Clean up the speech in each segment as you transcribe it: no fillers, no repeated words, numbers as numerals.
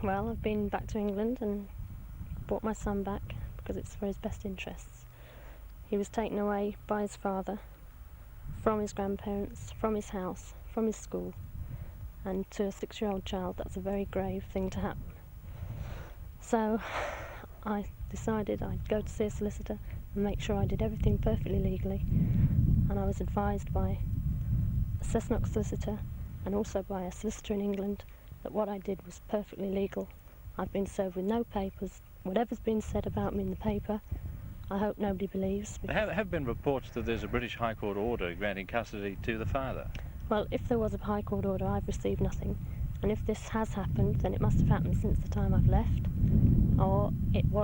Well, I've been back to England and brought my son back because it's for his best interests. He was taken away by his father, from his grandparents, from his house, from his school, and to a 6-year-old child that's a very grave thing to happen. So I decided I'd go to see a solicitor and make sure I did everything perfectly legally, and I was advised by a Cessnock solicitor and also by a solicitor in England that what I did was perfectly legal. I've been served with no papers. Whatever's been said about me in the paper, I hope nobody believes. There have been reports that there's a British High Court order granting custody to the father. Well, if there was a High Court order, I've received nothing. And if this has happened, then it must have happened since the time I've left. Or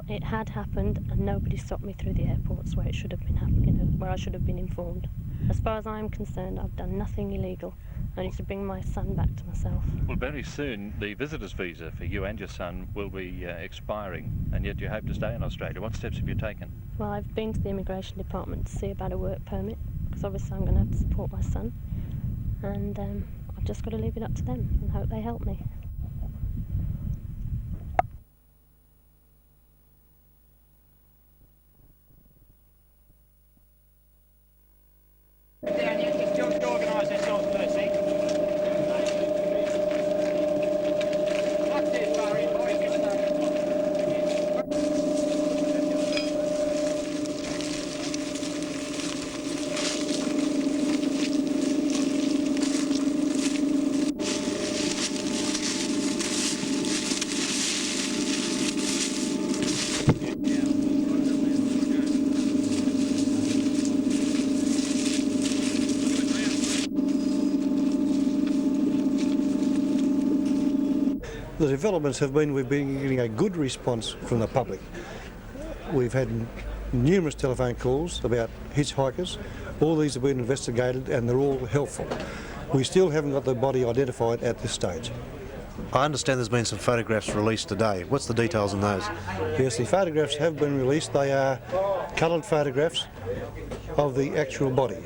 it had happened and nobody stopped me through the airports where it should have been happening, where I should have been informed. As far as I'm concerned, I've done nothing illegal, only to bring my son back to myself. Well, very soon the visitor's visa for you and your son will be expiring, and yet you hope to stay in Australia. What steps have you taken? Well, I've been to the immigration department to see about a work permit, because obviously I'm going to have to support my son, and I've just got to leave it up to them and hope they help me. The developments have been, we've been getting a good response from the public. We've had numerous telephone calls about hitchhikers. All these have been investigated and they're all helpful. We still haven't got the body identified at this stage. I understand there's been some photographs released today. What's the details on those? Yes, the photographs have been released. They are coloured photographs of the actual body.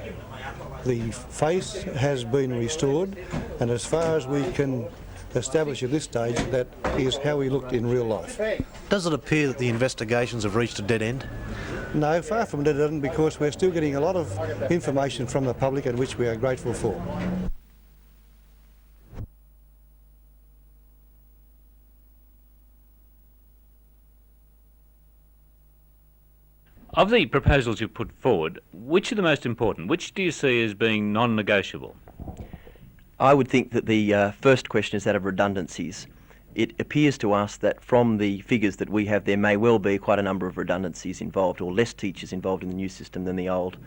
The face has been restored, and as far as we can establish at this stage, that is how he looked in real life. Does it appear that the investigations have reached a dead end? No, far from dead end, because we're still getting a lot of information from the public, and which we are grateful for. Of the proposals you put forward, which are the most important? Which do you see as being non-negotiable? I would think that the first question is that of redundancies. It appears to us that from the figures that we have, there may well be quite a number of redundancies involved, or less teachers involved in the new system than the old.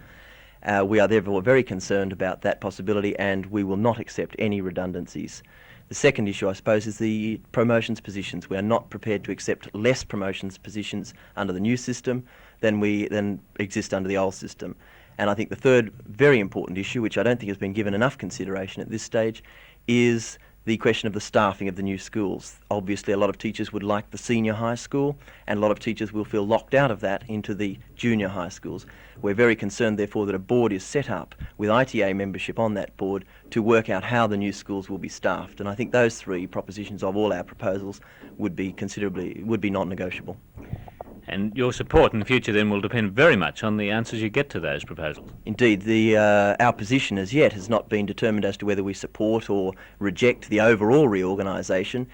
We are therefore very concerned about that possibility, and we will not accept any redundancies. The second issue, I suppose, is the promotions positions. We are not prepared to accept less promotions positions under the new system than exist under the old system. And I think the third very important issue, which I don't think has been given enough consideration at this stage, is the question of the staffing of the new schools. Obviously, a lot of teachers would like the senior high school, and a lot of teachers will feel locked out of that into the junior high schools. We're very concerned, therefore, that a board is set up with ITA membership on that board to work out how the new schools will be staffed. And I think those three propositions of all our proposals would be non-negotiable. And your support in the future then will depend very much on the answers you get to those proposals. Indeed, our position as yet has not been determined as to whether we support or reject the overall reorganisation.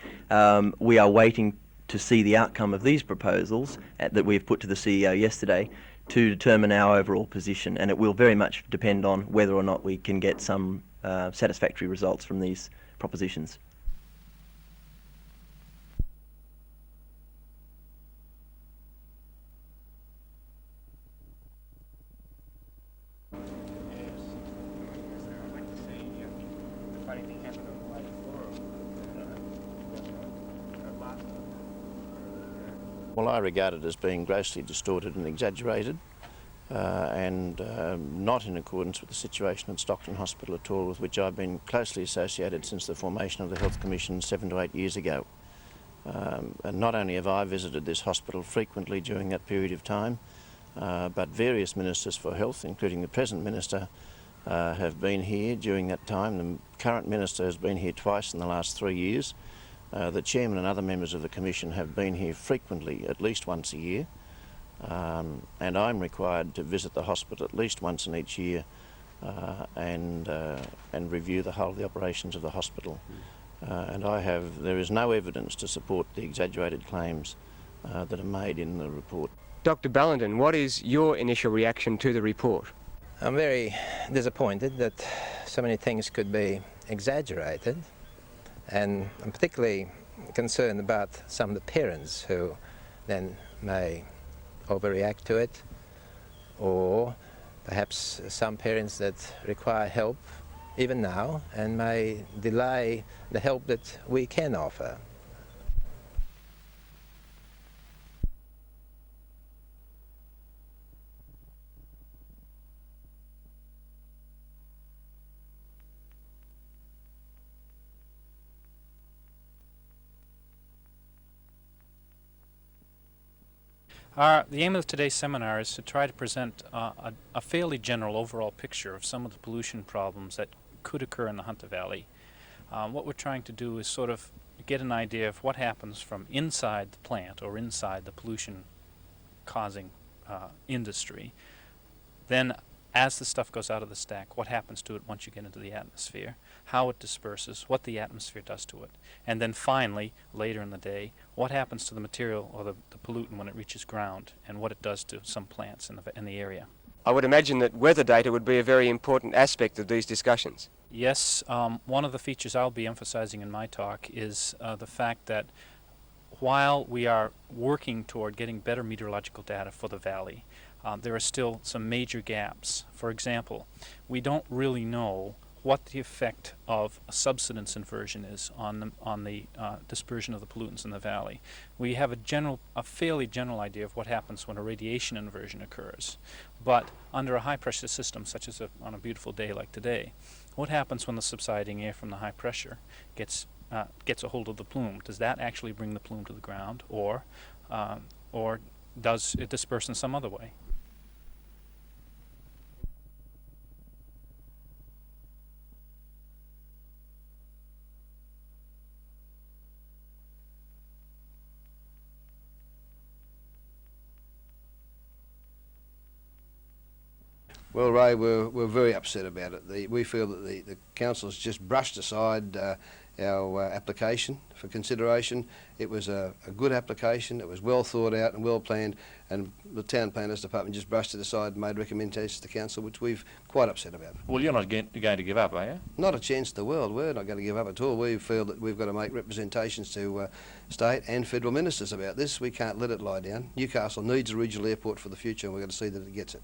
We are waiting to see the outcome of these proposals that we've put to the CEO yesterday to determine our overall position, and it will very much depend on whether or not we can get some satisfactory results from these propositions. Well, I regard it as being grossly distorted and exaggerated and not in accordance with the situation at Stockton Hospital at all, with which I've been closely associated since the formation of the Health Commission 7 to 8 years ago. And not only have I visited this hospital frequently during that period of time, but various ministers for health, including the present minister, have been here during that time. The current minister has been here twice in the last 3 years. The Chairman and other members of the Commission have been here frequently, at least once a year, and I'm required to visit the hospital at least once in each year and review the whole of the operations of the hospital. There is no evidence to support the exaggerated claims that are made in the report. Dr. Ballenden, what is your initial reaction to the report? I'm very disappointed that so many things could be exaggerated, and I'm particularly concerned about some of the parents who then may overreact to it, or perhaps some parents that require help even now and may delay the help that we can offer. The aim of today's seminar is to try to present a fairly general overall picture of some of the pollution problems that could occur in the Hunter Valley. What we're trying to do is sort of get an idea of what happens from inside the plant or inside the pollution causing industry. Then as the stuff goes out of the stack, what happens to it once you get into the atmosphere, how it disperses, what the atmosphere does to it, and then finally, later in the day, what happens to the material or the pollutant when it reaches ground and what it does to some plants in the area. I would imagine that weather data would be a very important aspect of these discussions. Yes, one of the features I'll be emphasizing in my talk is the fact that while we are working toward getting better meteorological data for the valley, there are still some major gaps. For example, we don't really know what the effect of a subsidence inversion is on the dispersion of the pollutants in the valley. We have a fairly general idea of what happens when a radiation inversion occurs, but under a high pressure system, such as on a beautiful day like today, what happens when the subsiding air from the high pressure gets a hold of the plume? Does that actually bring the plume to the ground, or does it disperse in some other way? Well, Ray, we're very upset about it. We feel that the council's just brushed aside our application for consideration. It was a good application. It was well thought out and well planned, and the Town Planners Department just brushed it aside and made recommendations to council, which we're quite upset about. Well, you're not going to give up, are you? Not a chance in the world. We're not going to give up at all. We feel that we've got to make representations to state and federal ministers about this. We can't let it lie down. Newcastle needs a regional airport for the future, and we've got to see that it gets it.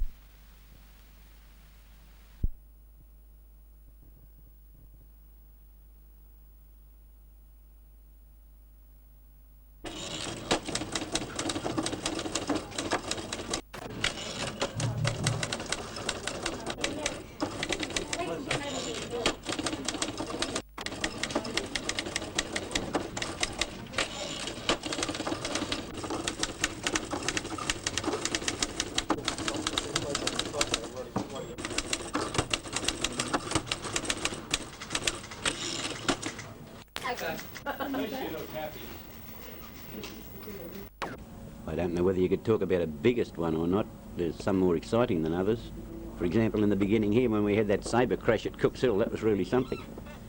I don't know whether you could talk about a biggest one or not. There's some more exciting than others. For example, in the beginning here, when we had that sabre crash at Cook's Hill, that was really something.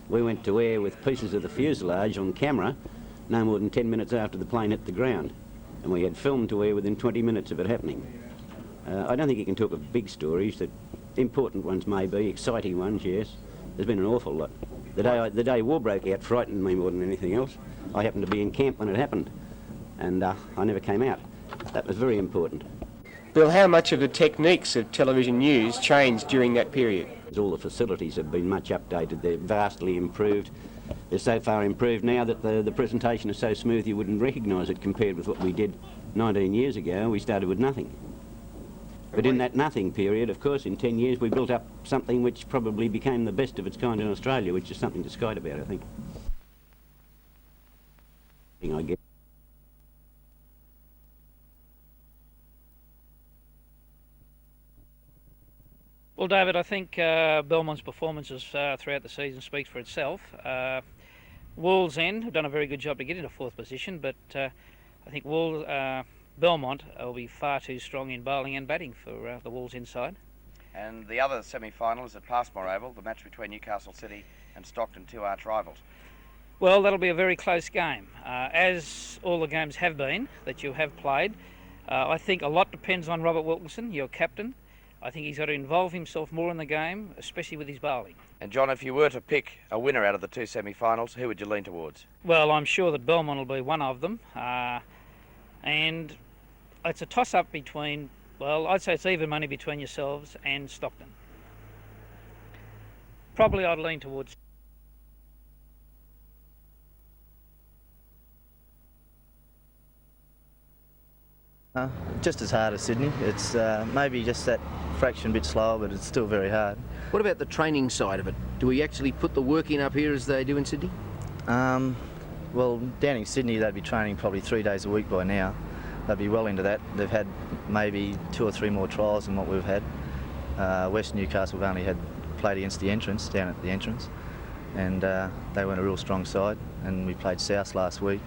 We went to air with pieces of the fuselage on camera no more than 10 minutes after the plane hit the ground, and we had film to air within 20 minutes of it happening. I don't think you can talk of big stories. That important ones may be, exciting ones, yes. There's been an awful lot. The day war broke out frightened me more than anything else. I happened to be in camp when it happened, and I never came out. That was very important. Bill, how much of the techniques of television news changed during that period? All the facilities have been much updated. They're vastly improved. They're so far improved now that the presentation is so smooth you wouldn't recognise it compared with what we did 19 years ago. We started with nothing. But in that nothing period, of course, in 10 years we built up something which probably became the best of its kind in Australia, which is something to skite about, I think. I guess. Well, David, I think Belmont's performances throughout the season speaks for itself. Wallsend have done a very good job to get into 4th position, but I think Belmont will be far too strong in bowling and batting for the Wallsend side. And the other semi-final is at Passmore Oval, the match between Newcastle City and Stockton, two arch rivals. Well, that'll be a very close game, as all the games have been that you have played. I think a lot depends on Robert Wilkinson, your captain. I think he's got to involve himself more in the game, especially with his bowling. And John, if you were to pick a winner out of the two semi-finals, who would you lean towards? Well, I'm sure that Belmont will be one of them, and it's a toss-up between, well, I'd say it's even money between yourselves and Stockton. Probably I'd lean towards. Just as hard as Sydney. It's maybe just that fraction bit slower, but it's still very hard. What about the training side of it? Do we actually put the work in up here as they do in Sydney? Well, down in Sydney they'd be training probably 3 days a week by now. They'd be well into that. They've had maybe 2 or 3 more trials than what we've had. West Newcastle have only had played against the entrance, down at the entrance, and they weren't a real strong side. And we played South last week,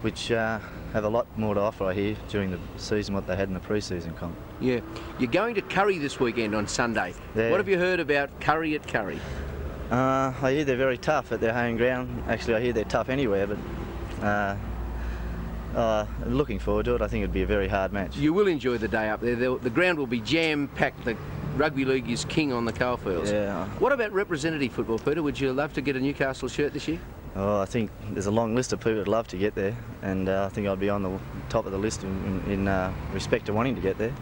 which have a lot more to offer, I hear, during the season what they had in the pre-season comp. Yeah. You're going to Curry this weekend on Sunday. Yeah. What have you heard about Curry at Curry? I hear they're very tough at their home ground. Actually, I hear they're tough anywhere, but looking forward to it. I think it'd be a very hard match. You will enjoy the day up there. The ground will be jam-packed. The rugby league is king on the coalfields. Yeah. What about representative football, Peter? Would you love to get a Newcastle shirt this year? Oh, I think there's a long list of people who'd love to get there, and I think I'd be on the top of the list in respect to wanting to get there.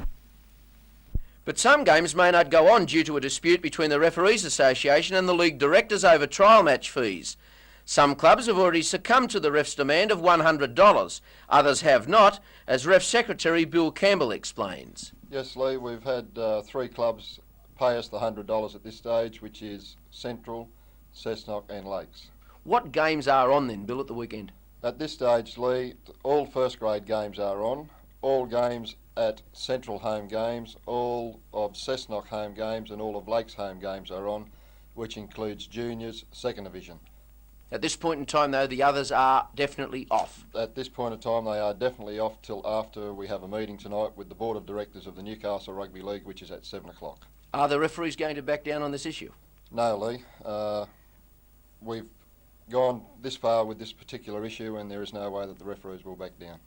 But some games may not go on due to a dispute between the Referees Association and the league directors over trial match fees. Some clubs have already succumbed to the ref's demand of $100. Others have not, as Ref Secretary Bill Campbell explains. Yes, Lee, we've had 3 clubs pay us the $100 at this stage, which is Central, Cessnock and Lakes. What games are on then, Bill, at the weekend? At this stage, Lee, all first grade games are on. All games at Central home games, all of Cessnock home games and all of Lakes home games are on, which includes juniors, 2nd division. At this point in time, though, the others are definitely off. At this point in time, they are definitely off till after we have a meeting tonight with the Board of Directors of the Newcastle Rugby League, which is at 7 o'clock. Are the referees going to back down on this issue? No, Lee. We've gone this far with this particular issue and there is no way that the referees will back down.